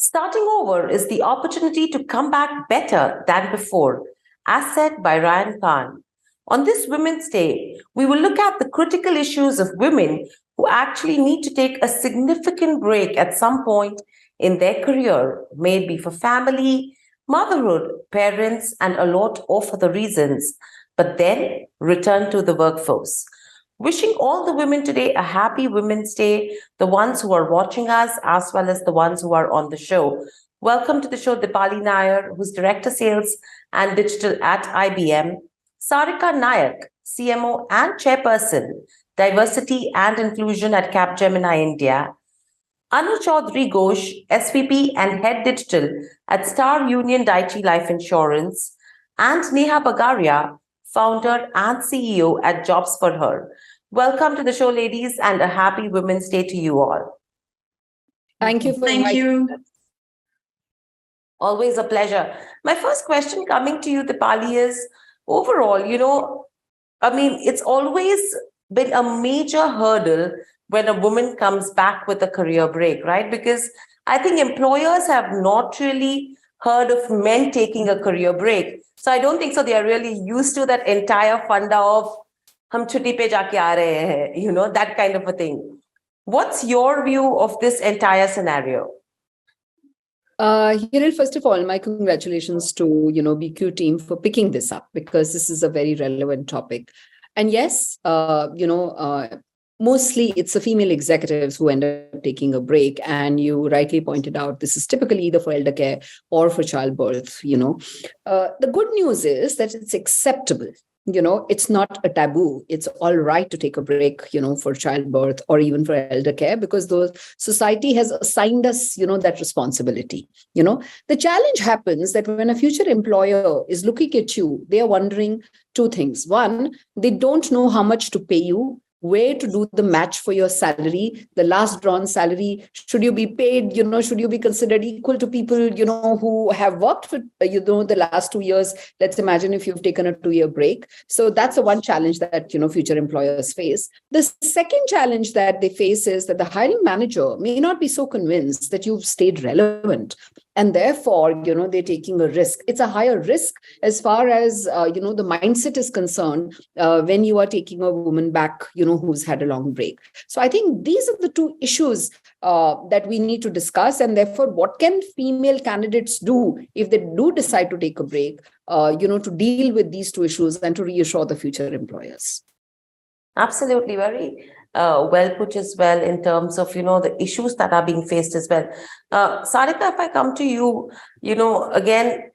Starting over is the opportunity to come back better than before, as said by Ryan Khan. On this Women's Day, we will look at the critical issues of women who actually need to take a significant break at some point in their career, maybe for family, motherhood, parents, and a lot of other reasons, but then return to the workforce. Wishing all the women today a happy Women's Day, the ones who are watching us as well as the ones who are on the show. Welcome to the show, Dipali Nair, who's Director Sales and Digital at IBM, Sarika Nayak, CMO and Chairperson, Diversity and Inclusion at Capgemini India, Anu Chaudhary Ghosh, SVP and Head Digital at Star Union Daiichi Life Insurance, and Neha Bagaria, Founder and CEO at Jobs for Her. Welcome to the show, ladies, and a happy Women's Day to you all. Thank you for inviting us. Always a pleasure. My first question coming to you, Dipali, is overall, it's always been a major hurdle when a woman comes back with a career break, right? Because I think employers have not really heard of men taking a career break. So I don't think so they are really used to that entire funda of hum chutti pe jaake aa rahe hain, that kind of a thing. What's your view of this entire scenario? Hiral, first of all, my congratulations to BQ team for picking this up, because this is a very relevant topic. And yes, mostly it's the female executives who end up taking a break. And you rightly pointed out, this is typically either for elder care or for childbirth. The good news is that it's acceptable. It's not a taboo. It's all right to take a break, for childbirth or even for elder care, because the society has assigned us, that responsibility. The challenge happens that when a future employer is looking at you, they are wondering two things. One, they don't know how much to pay you, where to do the match for your salary, the last drawn salary. Should you be paid, should you be considered equal to people, who have worked for, the last 2 years? Let's imagine if you've taken a 2-year break. So that's the one challenge that, future employers face. The second challenge that they face is that the hiring manager may not be so convinced that you've stayed relevant. And therefore, they're taking a risk. It's a higher risk as far as, the mindset is concerned when you are taking a woman back, who's had a long break. So I think these are the two issues that we need to discuss. And therefore, what can female candidates do if they do decide to take a break, to deal with these two issues and to reassure the future employers? Absolutely. Very well put as well in terms of, the issues that are being faced as well. Sarika, if I come to you, again,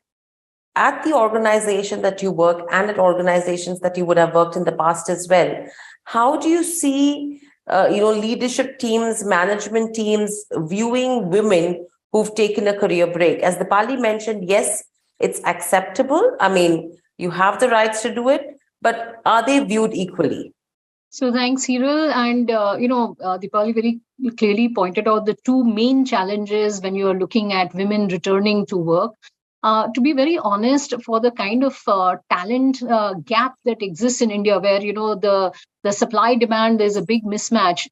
at the organization that you work and at organizations that you would have worked in the past as well, how do you see, leadership teams, management teams viewing women who've taken a career break? As Dipali mentioned, yes, it's acceptable. I mean, you have the rights to do it, but are they viewed equally? So thanks, Hiral. And, Dipali very clearly pointed out the two main challenges when you are looking at women returning to work. To be very honest, for the kind of talent gap that exists in India, where, the supply demand, there's a big mismatch,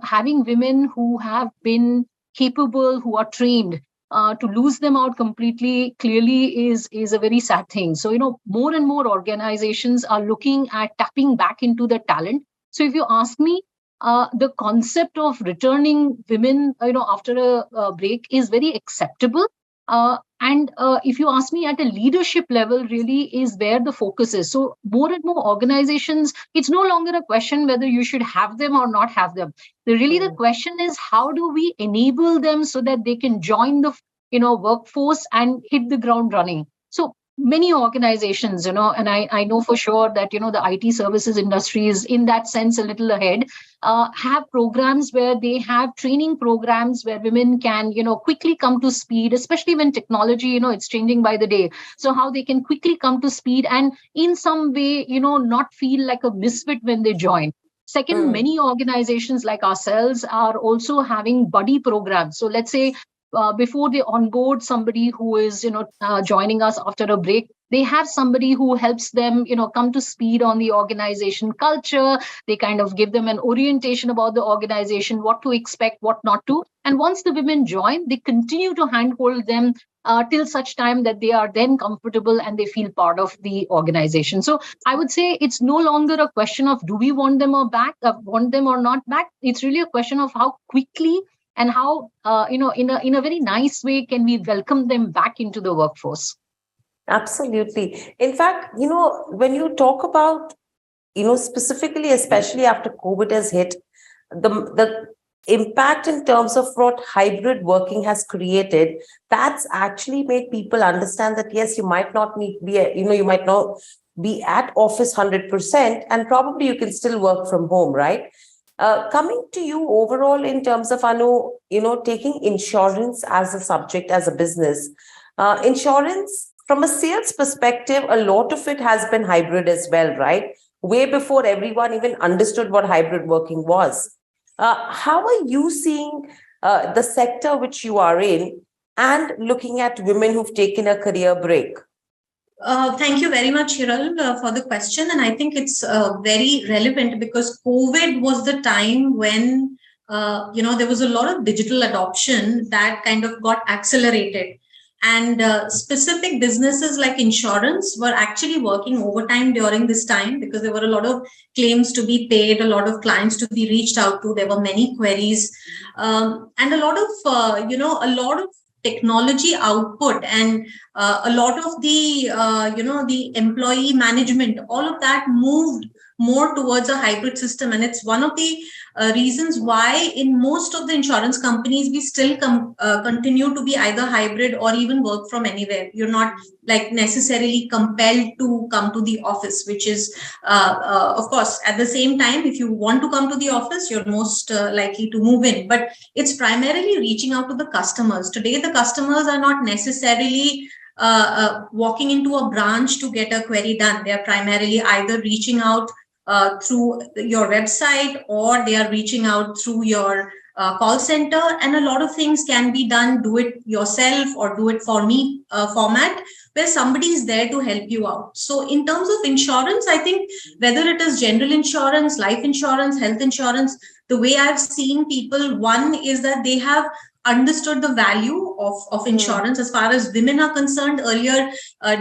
having women who have been capable, who are trained, to lose them out completely clearly is a very sad thing. So, more and more organizations are looking at tapping back into the talent. So if you ask me, the concept of returning women, after a break is very acceptable. And if you ask me, at a leadership level, really is where the focus is. So more and more organizations, it's no longer a question whether you should have them or not have them. The question is, how do we enable them so that they can join the workforce and hit the ground running? So many organizations, and I know for sure that, the IT services industry is in that sense a little ahead, have programs where they have training programs where women can, quickly come to speed, especially when technology, it's changing by the day. So how they can quickly come to speed and in some way, not feel like a misfit when they join. Second, many organizations like ourselves are also having buddy programs. So let's say before they onboard somebody who is joining us after a break, they have somebody who helps them come to speed on the organization culture. They kind of give them an orientation about the organization, what to expect, what not to. And once the women join, they continue to handhold them till such time that they are then comfortable and they feel part of the organization. So I would say it's no longer a question of do we want them or want them or not back. It's really a question of how quickly and how in a very nice way can we welcome them back into the workforce. Absolutely. In fact, when you talk about, specifically, especially after COVID has hit, the impact in terms of what hybrid working has created, that's actually made people understand that, yes, you might not need be, you might not be at office 100%, and probably you can still work from home, right? Coming to you overall in terms of, Anu, taking insurance as a subject, as a business, insurance from a sales perspective, a lot of it has been hybrid as well, right? Way before everyone even understood what hybrid working was. How are you seeing the sector which you are in and looking at women who've taken a career break? Thank you very much, Hiral, for the question. And I think it's very relevant because COVID was the time when, there was a lot of digital adoption that kind of got accelerated. And specific businesses like insurance were actually working overtime during this time because there were a lot of claims to be paid, a lot of clients to be reached out to. There were many queries, and a lot of technology output, and a lot of the the employee management, all of that moved more towards a hybrid system. And it's one of the reasons why in most of the insurance companies we still continue to be either hybrid or even work from anywhere. You're not like necessarily compelled to come to the office, which is of course at the same time, if you want to come to the office, you're most likely to move in. But it's primarily reaching out to the customers. Today the customers are not necessarily walking into a branch to get a query done. They are primarily either reaching out through your website, or they are reaching out through your call center. And a lot of things can be done, do it yourself or do it for me format, where somebody is there to help you out. So in terms of insurance, I think whether it is general insurance, life insurance, health insurance, the way I've seen people, one is that they have understood the value of insurance. As far as women are concerned, earlier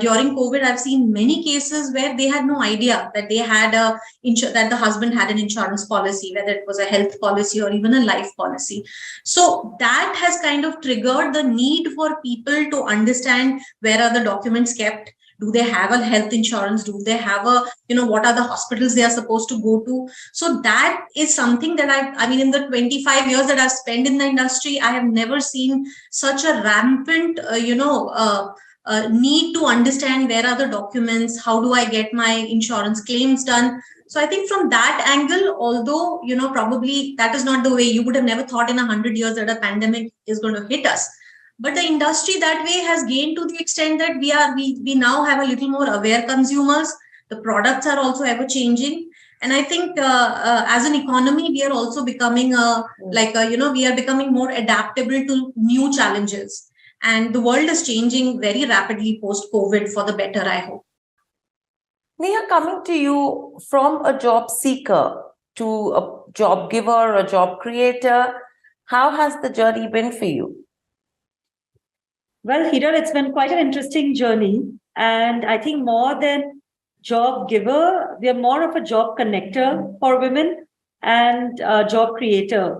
during COVID, I've seen many cases where they had no idea that they had that the husband had an insurance policy, whether it was a health policy or even a life policy. So that has kind of triggered the need for people to understand where are the documents kept. Do they have a health insurance? Do they have what are the hospitals they are supposed to go to? So that is something that I mean, in the 25 years that I've spent in the industry, I have never seen such a rampant, need to understand where are the documents, how do I get my insurance claims done. So I think from that angle, although, probably that is not the way you would have never thought in 100 years that a pandemic is going to hit us. But the industry that way has gained to the extent that we now have a little more aware consumers. The products are also ever changing. And I think as an economy, we are also becoming we are becoming more adaptable to new challenges. And the world is changing very rapidly post-COVID for the better, I hope. Neha, coming to you from a job seeker to a job giver, a job creator, how has the journey been for you? Well, Hiral, it's been quite an interesting journey. And I think more than job giver, we are more of a job connector for women and job creator.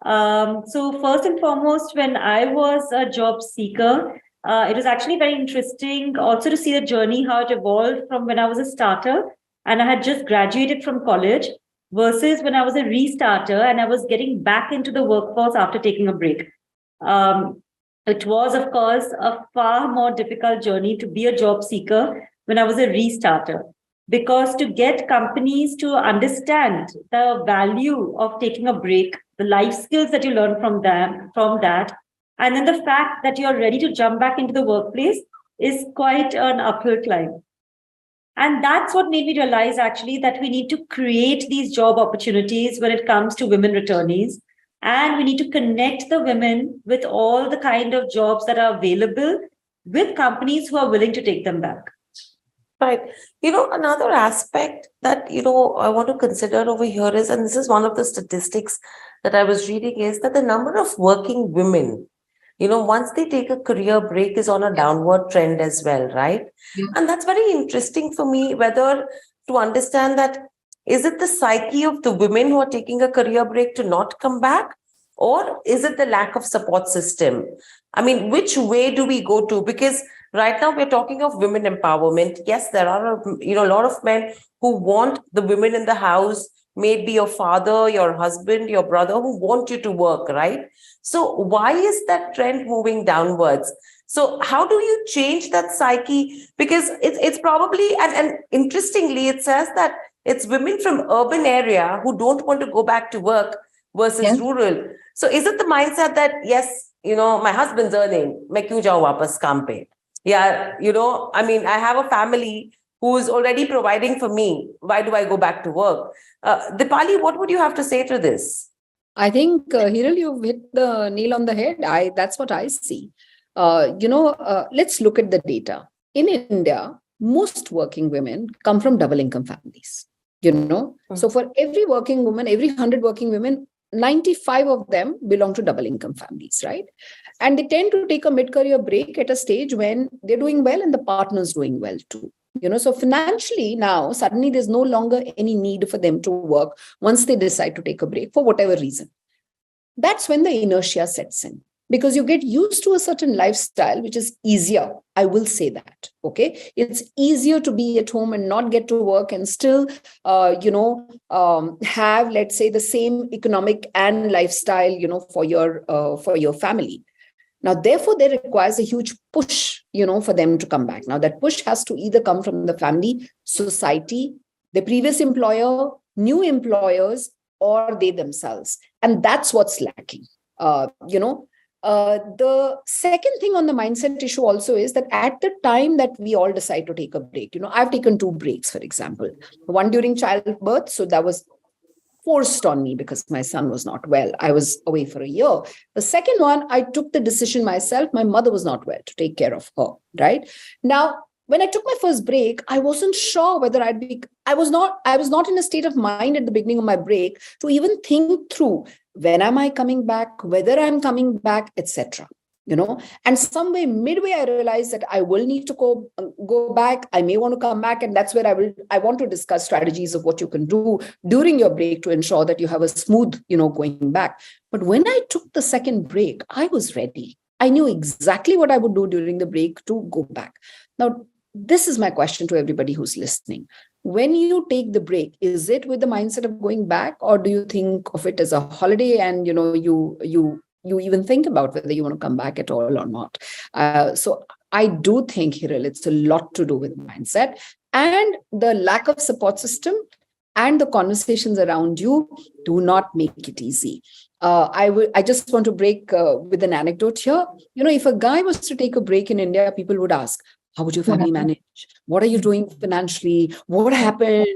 So first and foremost, when I was a job seeker, it was actually very interesting also to see the journey, how it evolved from when I was a starter and I had just graduated from college versus when I was a restarter and I was getting back into the workforce after taking a break. It was, of course, a far more difficult journey to be a job seeker when I was a restarter, because to get companies to understand the value of taking a break, the life skills that you learn from that, and then the fact that you're ready to jump back into the workplace is quite an uphill climb. And that's what made me realize actually that we need to create these job opportunities when it comes to women returnees. And we need to connect the women with all the kind of jobs that are available with companies who are willing to take them back. Right. Another aspect that, I want to consider over here is, and this is one of the statistics that I was reading, is that the number of working women, once they take a career break, is on a downward trend as well, right? Yeah. And that's very interesting for me, whether to understand that, is it the psyche of the women who are taking a career break to not come back? Or is it the lack of support system? I mean, which way do we go to? Because right now we're talking of women empowerment. Yes, there are a lot of men who want the women in the house, maybe your father, your husband, your brother, who want you to work, right? So why is that trend moving downwards? So how do you change that psyche? Because it's probably, and interestingly, it says that it's women from urban area who don't want to go back to work versus rural. So is it the mindset that, yes, my husband's earning, main kyun jaun wapas kaam pe? Yeah, I mean, I have a family who is already providing for me. Why do I go back to work? Dipali, what would you have to say to this? I think, Hiral, you've hit the nail on the head. That's what I see. Let's look at the data. In India, most working women come from double income families. So for every working woman, every 100 working women, 95 of them belong to double income families, right? And they tend to take a mid-career break at a stage when they're doing well and the partner's doing well too. So financially now, suddenly there's no longer any need for them to work once they decide to take a break for whatever reason. That's when the inertia sets in, because you get used to a certain lifestyle, which is easier. I will say that, okay? It's easier to be at home and not get to work and still, have, let's say, the same economic and lifestyle, for your family. Now, therefore, there requires a huge push, for them to come back. Now, that push has to either come from the family, society, the previous employer, new employers, or they themselves. And that's what's lacking. The second thing on the mindset issue also is that at the time that we all decide to take a break, I've taken 2 breaks, for example, one during childbirth. So that was forced on me because my son was not well. I was away for a year. The second one, I took the decision myself. My mother was not well, to take care of her, right? Now, when I took my first break, I wasn't sure whether I was not in a state of mind at the beginning of my break to even think through, when am I coming back, whether I'm coming back, etc. And somewhere midway, I realized that I will need to go back. I may want to come back. And that's where I want to discuss strategies of what you can do during your break to ensure that you have a smooth, going back. But when I took the second break, I was ready. I knew exactly what I would do during the break to go back. Now, this is my question to everybody who's listening. When you take the break, is it with the mindset of going back, or do you think of it as a holiday and, you even think about whether you want to come back at all or not? So I do think, Hiral, it's a lot to do with mindset and the lack of support system, and the conversations around you do not make it easy. I just want to break with an anecdote here. If a guy was to take a break in India, people would ask, how would your family manage? What are you doing financially? What happened?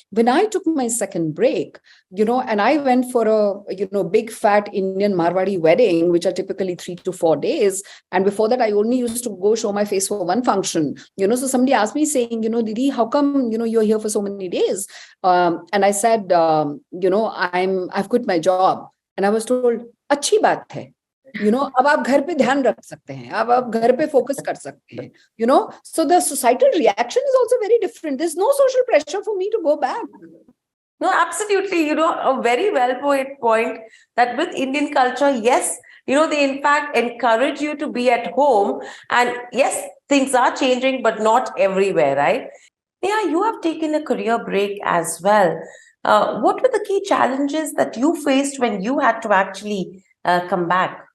When I took my second break, and I went for a, big fat Indian Marwadi wedding, which are typically 3 to 4 days. And before that, I only used to go show my face for one function, so somebody asked me saying, Didi, how come, you're here for so many days? And I said, I've quit my job. And I was told, अच्छी बात है. अब आप घर पे ध्यान रख सकते हैं, अब आप घर पे फोकस कर सकते हैं, so the societal reaction is also very different. There's no social pressure for me to go back. No, absolutely. A very well put point that with Indian culture, yes, they in fact encourage you to be at home. And yes, things are changing, but not everywhere, right? Yeah, you have taken a career break as well. What were the key challenges that you faced when you had to actually come back?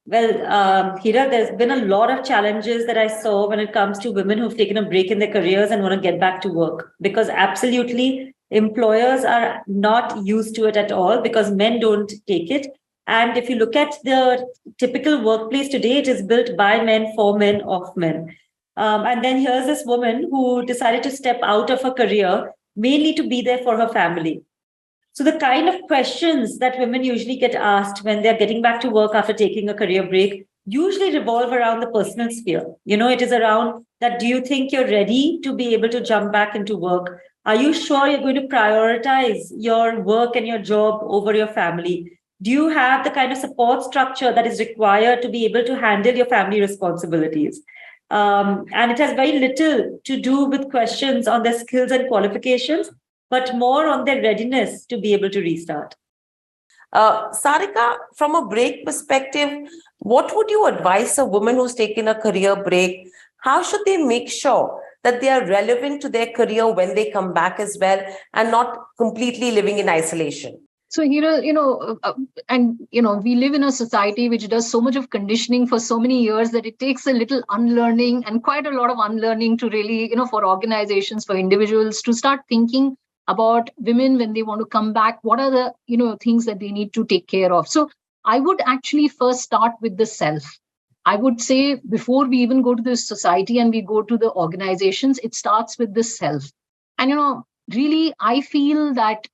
Well, Hira, there's been a lot of challenges that I saw when it comes to women who've taken a break in their careers and want to get back to work, because absolutely employers are not used to it at all, because men don't take it. And if you look at the typical workplace today, it is built by men, for men, of men. And then here's this woman who decided to step out of her career, mainly to be there for her family. So the kind of questions that women usually get asked when they're getting back to work after taking a career break usually revolve around the personal sphere. It is around that, do you think you're ready to be able to jump back into work? Are you sure you're going to prioritize your work and your job over your family? Do you have the kind of support structure that is required to be able to handle your family responsibilities? And it has very little to do with questions on their skills and qualifications, but more on their readiness to be able to restart. Sarika, from a break perspective, what would you advise a woman who's taken a career break? How should they make sure that they are relevant to their career when they come back as well and not completely living in isolation? So, we live in a society which does so much of conditioning for so many years that it takes a little unlearning and quite a lot of unlearning to really, for organizations, for individuals to start thinking about women when they want to come back. What are the, things that they need to take care of? So I would actually first start with the self. I would say before we even go to the society and we go to the organizations, it starts with the self. And, really, I feel that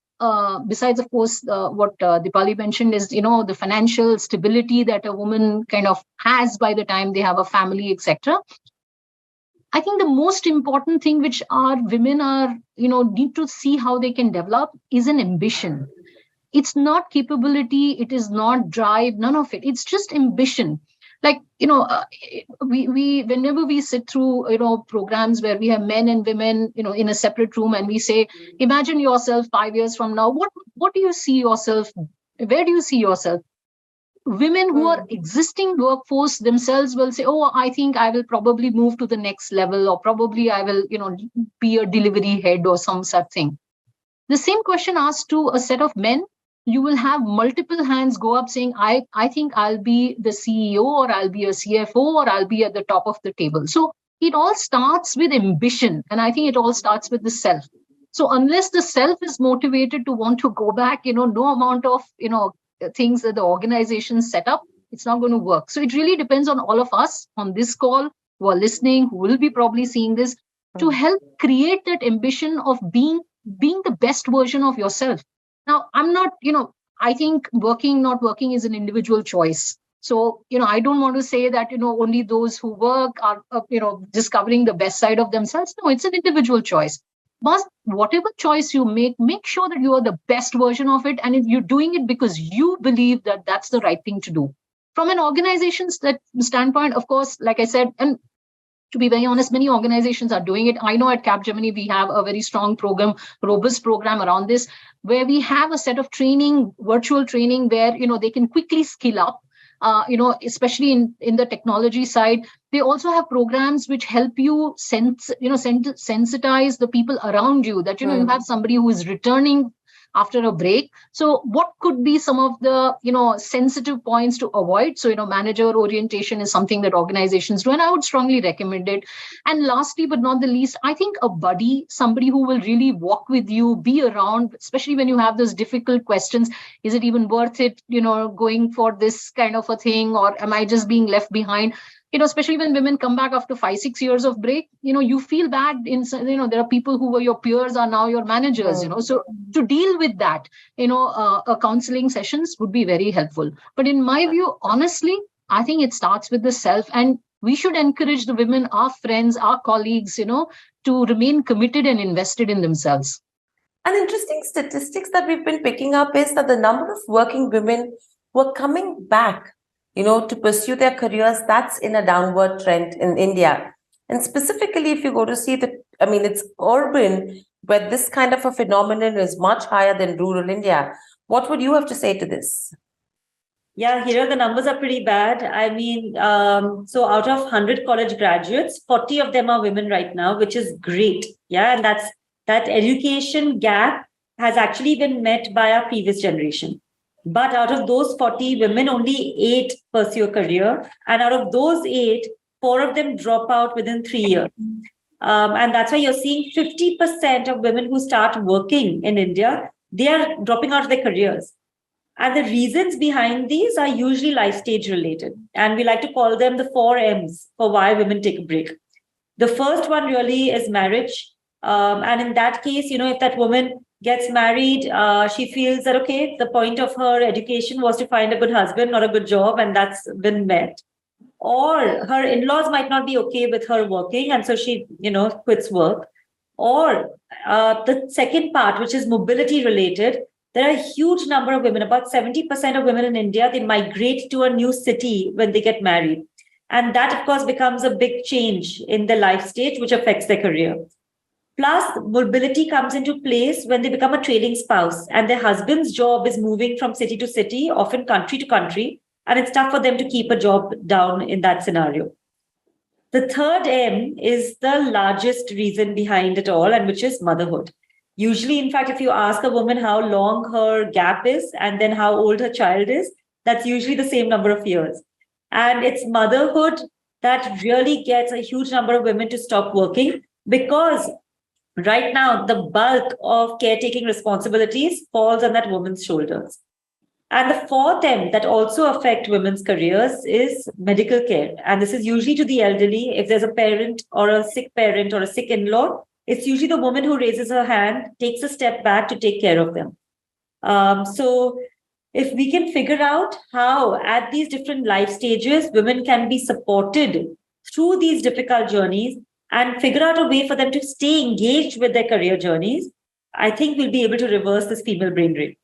besides, of course, what Dipali mentioned is, the financial stability that a woman kind of has by the time they have a family, etc. I think the most important thing which our women are, need to see how they can develop is an ambition. It's not capability. It is not drive. None of it. It's just ambition. Like, we whenever we sit through, programs where we have men and women, in a separate room, and we say, imagine yourself 5 years from now. What do you see yourself? Where do you see yourself? Women who are existing workforce themselves will say, oh, I think I will probably move to the next level, or probably I will, be a delivery head or some such thing. The same question asked to a set of men, you will have multiple hands go up saying, I think I'll be the CEO, or I'll be a CFO, or I'll be at the top of the table. So it all starts with ambition. And I think it all starts with the self. So unless the self is motivated to want to go back, no amount of, things that the organization set up, it's not going to work. So it really depends on all of us on this call who are listening, who will be probably seeing this, to help create that ambition of being the best version of yourself. Now, I'm not, I think working, not working is an individual choice. So, I don't want to say that, only those who work are, discovering the best side of themselves. No, it's an individual choice. But whatever choice you make sure that you are the best version of it. And you're doing it because you believe that that's the right thing to do. From an organization's standpoint, of course, like I said, and to be very honest, many organizations are doing it. I know at Capgemini, we have a very strong program, robust program around this, where we have a set of training, virtual training, where, they can quickly skill up. Especially in the technology side, they also have programs which help you sensitize the people around you that, you have somebody who is returning after a break. So what could be some of the, sensitive points to avoid? So, manager orientation is something that organizations do, and I would strongly recommend it. And lastly, but not the least, I think a buddy, somebody who will really walk with you, be around, especially when you have those difficult questions. Is it even worth it, going for this kind of a thing, or am I just being left behind? Especially when women come back after 5-6 years of break, you feel bad. There are people who were your peers are now your managers, so to deal with that, counseling sessions would be very helpful. But in my view, honestly, I think it starts with the self, and we should encourage the women, our friends, our colleagues, to remain committed and invested in themselves. An interesting statistics that we've been picking up is that the number of working women who are coming back to pursue their careers, that's in a downward trend in India. And specifically, if you go to see it's urban, where this kind of a phenomenon is much higher than rural India. What would you have to say to this? Yeah, here the numbers are pretty bad. So out of 100 college graduates, 40 of them are women right now, which is great. Yeah, and that education gap has actually been met by our previous generation. But out of those 40 women, only 8 pursue a career. And out of those 8, 4 of them drop out within 3 years. And that's why you're seeing 50% of women who start working in India, they are dropping out of their careers. And the reasons behind these are usually life stage related. And we like to call them the 4 M's for why women take a break. The first one really is marriage. And in that case, if that woman gets married, she feels that, okay, the point of her education was to find a good husband, not a good job, and that's been met. Or her in-laws might not be okay with her working, and so she, quits work. Or the second part, which is mobility related, there are a huge number of women, about 70% of women in India, they migrate to a new city when they get married. And that, of course, becomes a big change in their life stage, which affects their career. Plus, mobility comes into place when they become a trailing spouse and their husband's job is moving from city to city, often country to country, and it's tough for them to keep a job down in that scenario. The third M is the largest reason behind it all, and which is motherhood. Usually, in fact, if you ask a woman how long her gap is and then how old her child is, that's usually the same number of years. And it's motherhood that really gets a huge number of women to stop working, because right now the bulk of caretaking responsibilities falls on that woman's shoulders. And the fourth M that also affect women's careers is medical care. And this is usually to the elderly. If there's a parent or a sick parent or a sick in-law, it's usually the woman who raises her hand, takes a step back to take care of them. So if we can figure out how at these different life stages, women can be supported through these difficult journeys and figure out a way for them to stay engaged with their career journeys, I think we'll be able to reverse this female brain drain.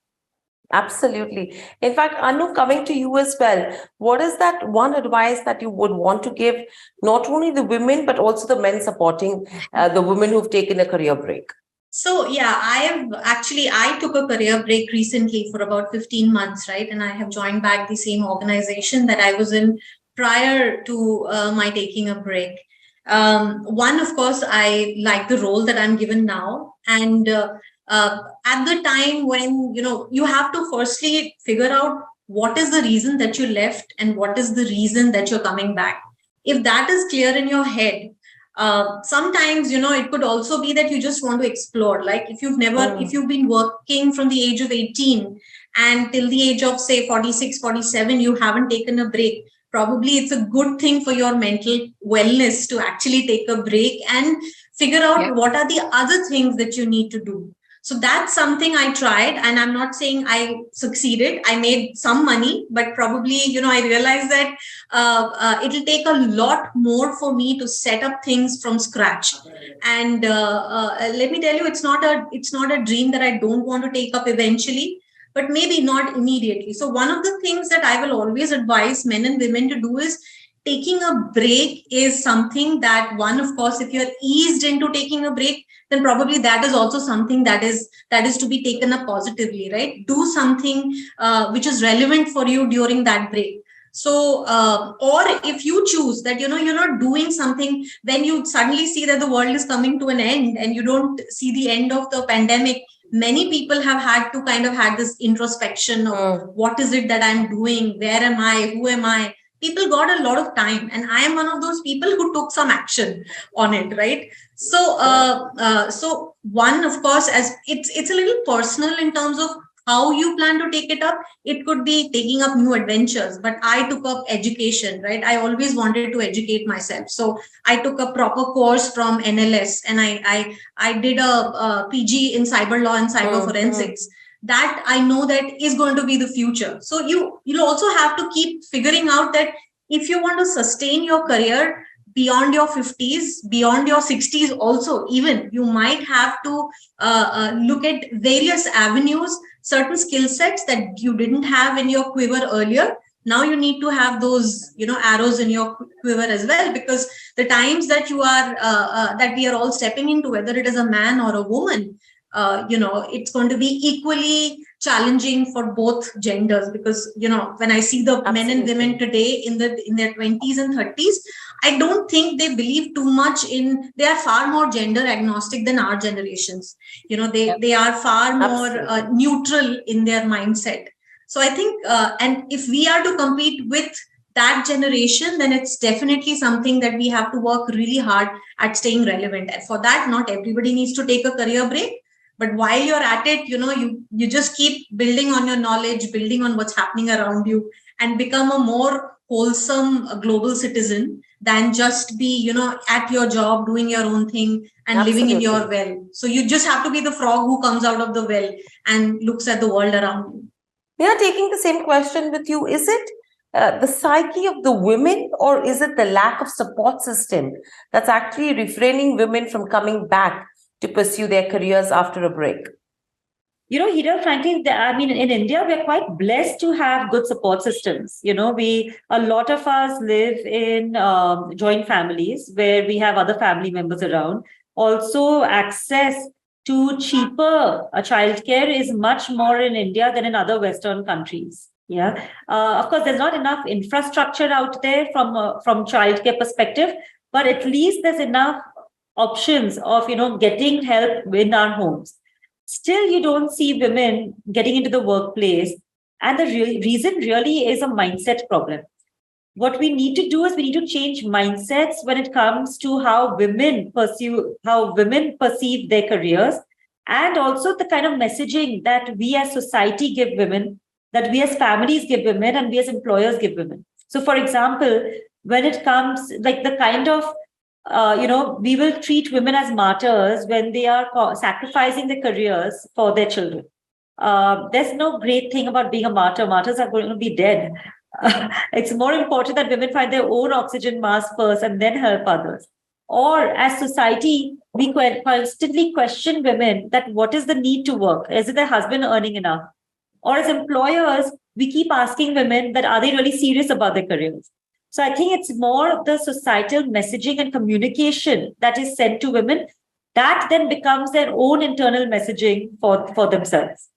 Absolutely. In fact, Anu, coming to you as well, what is that one advice that you would want to give not only the women, but also the men supporting the women who've taken a career break? So, yeah, I took a career break recently for about 15 months, right? And I have joined back the same organization that I was in prior to my taking a break. One, of course, I like the role that I'm given now. And at the time when, you have to firstly figure out what is the reason that you left and what is the reason that you're coming back. If that is clear in your head, sometimes, it could also be that you just want to explore. Like if you've been working from the age of 18 and till the age of, say, 46, 47, you haven't taken a break. Probably it's a good thing for your mental wellness to actually take a break and figure out what are the other things that you need to do. So that's something I tried, and I'm not saying I succeeded. I made some money, but probably, I realized that it'll take a lot more for me to set up things from scratch. And let me tell you, it's not a dream that I don't want to take up eventually, but maybe not immediately. So one of the things that I will always advise men and women to do is taking a break is something that, one, of course, if you're eased into taking a break, then probably that is also something that is to be taken up positively, right? Do something which is relevant for you during that break. So, or if you choose that, you're not doing something, when you suddenly see that the world is coming to an end and you don't see the end of the pandemic, many people have had to kind of had this introspection of what is it that I'm doing? Where am I? Who am I? People got a lot of time, and I am one of those people who took some action on it, right? So, so one, of course, as it's a little personal in terms of how you plan to take it up. It could be taking up new adventures, but I took up education, right? I always wanted to educate myself. So I took a proper course from NLS, and I did a PG in cyber law and cyber forensics. That I know that is going to be the future. So you'll also have to keep figuring out that if you want to sustain your career beyond your 50s, beyond your 60s also, even, you might have to look at various avenues, certain skill sets that you didn't have in your quiver earlier. Now you need to have those, arrows in your quiver as well, because the times that you are, that we are all stepping into, whether it is a man or a woman, it's going to be equally challenging for both genders, because, when I see the men and women today in their 20s and 30s, I don't think they believe too much they are far more gender agnostic than our generations. They are far more neutral in their mindset. So I think, and if we are to compete with that generation, then it's definitely something that we have to work really hard at staying relevant. And for that, not everybody needs to take a career break. But while you're at it, you just keep building on your knowledge, building on what's happening around you, and become a more wholesome global citizen than just be, at your job, doing your own thing and living in your well. So you just have to be the frog who comes out of the well and looks at the world around you. Taking the same question with you, is it the psyche of the women, or is it the lack of support system that's actually refraining women from coming back to pursue their careers after a break? Hiral, frankly, I mean, in India, we're quite blessed to have good support systems. A lot of us live in joint families where we have other family members around. Also, access to cheaper childcare is much more in India than in other Western countries. Yeah, of course, there's not enough infrastructure out there from childcare perspective, but at least there's enough options of getting help in our homes. Still, you don't see women getting into the workplace. And the reason really is a mindset problem. What we need to do is we need to change mindsets when it comes to how women perceive their careers, and also the kind of messaging that we as society give women, that we as families give women, and we as employers give women. So, for example, when it comes like the kind of we will treat women as martyrs when they are sacrificing their careers for their children. There's no great thing about being a martyr. Martyrs are going to be dead. It's more important that women find their own oxygen mask first and then help others. Or as society, we constantly question women that what is the need to work? Is it their husband earning enough? Or as employers, we keep asking women that are they really serious about their careers? So I think it's more the societal messaging and communication that is sent to women that then becomes their own internal messaging for themselves.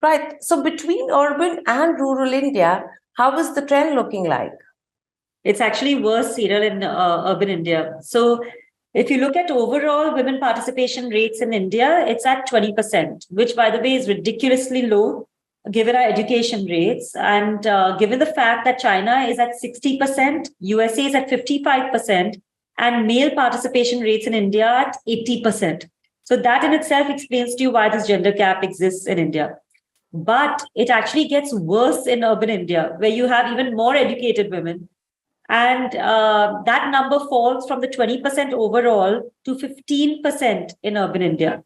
Right. So between urban and rural India, how is the trend looking like? It's actually worse, Cyril, in urban India. So if you look at overall women participation rates in India, it's at 20%, which, by the way, is ridiculously low given our education rates, and given the fact that China is at 60%, USA is at 55%, and male participation rates in India at 80%. So that in itself explains to you why this gender gap exists in India. But it actually gets worse in urban India, where you have even more educated women. And that number falls from the 20% overall to 15% in urban India.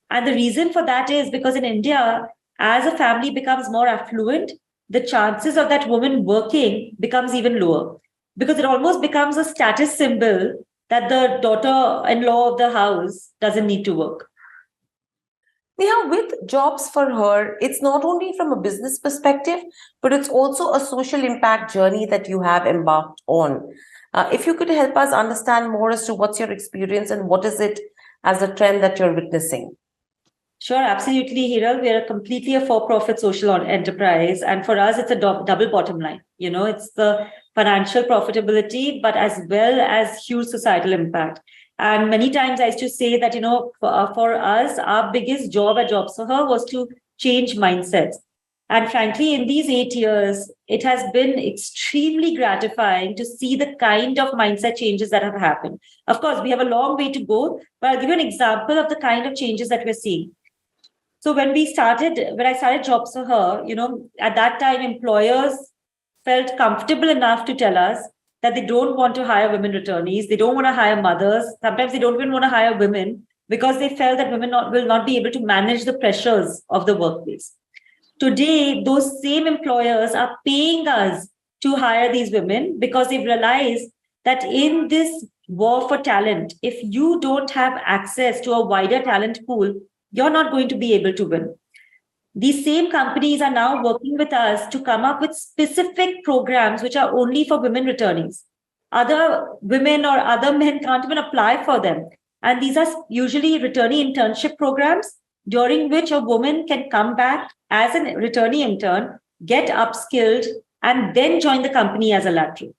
And the reason for that is because in India, as a family becomes more affluent, the chances of that woman working becomes even lower, because it almost becomes a status symbol that the daughter-in-law of the house doesn't need to work. Neha, with Jobs for Her, it's not only from a business perspective, but it's also a social impact journey that you have embarked on. If you could help us understand more as to what's your experience and what is it as a trend that you're witnessing. Sure, absolutely, Hiral. We are completely a for-profit social enterprise. And for us, it's a double bottom line. It's the financial profitability, but as well as huge societal impact. And many times I used to say that, for us, our biggest job at Jobs for Her was to change mindsets. And frankly, in these 8 years, it has been extremely gratifying to see the kind of mindset changes that have happened. Of course, we have a long way to go, but I'll give you an example of the kind of changes that we're seeing. So when I started Jobs for Her, at that time, employers felt comfortable enough to tell us that they don't want to hire women returnees. They don't want to hire mothers. Sometimes they don't even want to hire women because they felt that women will not be able to manage the pressures of the workplace. Today, those same employers are paying us to hire these women because they've realized that in this war for talent, if you don't have access to a wider talent pool, you're not going to be able to win. These same companies are now working with us to come up with specific programs which are only for women returnees. Other women or other men can't even apply for them. And these are usually returnee internship programs during which a woman can come back as a returnee intern, get upskilled, and then join the company as a lateral.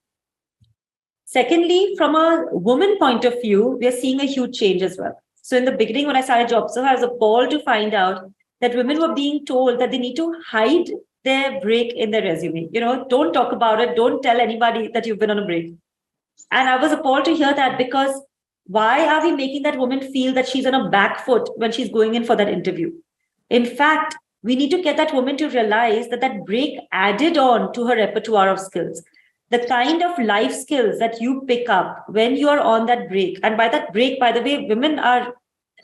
Secondly, from a woman point of view, we are seeing a huge change as well. So in the beginning, when I started Jobs, I was appalled to find out that women were being told that they need to hide their break in their resume. Don't talk about it. Don't tell anybody that you've been on a break. And I was appalled to hear that, because why are we making that woman feel that she's on a back foot when she's going in for that interview? In fact, we need to get that woman to realize that break added on to her repertoire of skills. the kind of life skills that you pick up when you are on that break. And by that break, by the way, women are,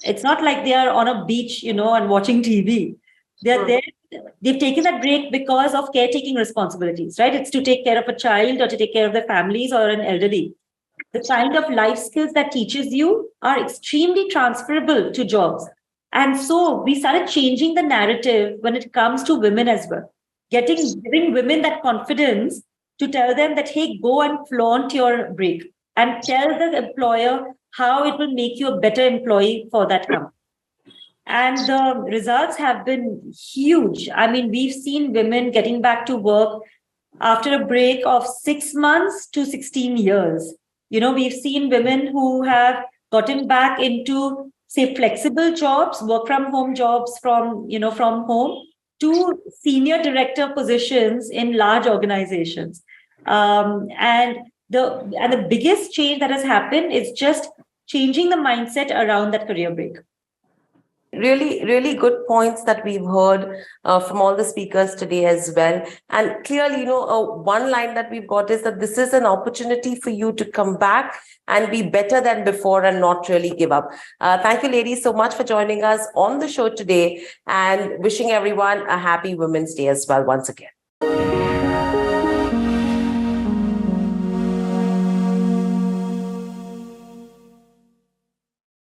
it's not like they are on a beach, and watching TV. They're there. They've taken that break because of caretaking responsibilities, right? It's to take care of a child or to take care of their families or an elderly. The kind of life skills that teaches you are extremely transferable to jobs. And so we started changing the narrative when it comes to women as well, giving women that confidence to tell them that, hey, go and flaunt your break and tell the employer how it will make you a better employee for that company. And the results have been huge. I mean, we've seen women getting back to work after a break of 6 months to 16 years. We've seen women who have gotten back into, say, flexible jobs, work from home jobs from home, to senior director positions in large organizations. And the biggest change that has happened is just changing the mindset around that career break. Really, really good points that we've heard from all the speakers today as well. And clearly, one line that we've got is that this is an opportunity for you to come back and be better than before and not really give up. Thank you, ladies, so much for joining us on the show today, and wishing everyone a happy Women's Day as well once again.